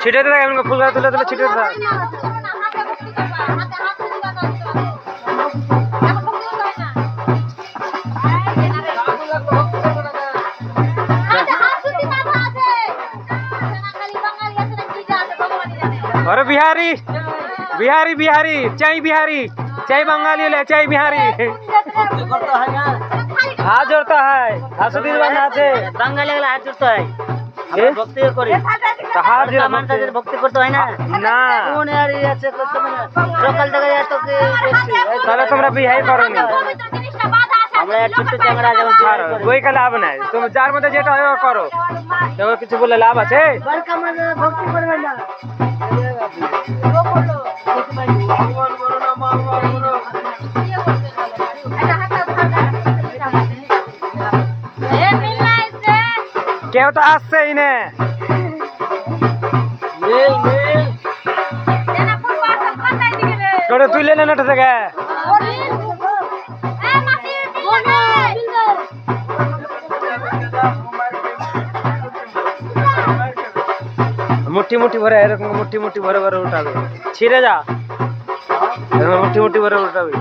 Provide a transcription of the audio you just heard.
ছিটাতে থাকে এমন ফুল গাছ তুলে তুলে ছিটাতে থাকে। अरे बिहारी बिहारी बिहारी चाय बिहारी चाय बंगाली ले चाय बिहारी हाथ जोड़ता है हासुदीर बना আছে বাঙালি গুলো হাত জোড়তে হয় ভক্তি করি তো হাত জোড়া মানুষদের ভক্তি করতে হয় না না মনে আর আছে করতে মানে সকাল থেকে এত কি দেখছি তাহলে তোমরা বিহাই করনি আমরা ছোট চ্যাংড়া যেমন ওই কা লাভ নাই তুমি যার মধ্যে যেটা হয় করো তো কিছু বলে লাভ আছে বলকা মানে ভক্তি করবে না কেউ তো আসছেই না ছোট তুই লেন ওটা থেকে মুঠি মুঠি ভরে এরকম মুঠি মুঠি ভরে ভরে উঠাবে ছিঁড়ে যা মুঠি মুঠি ভরে উঠাবে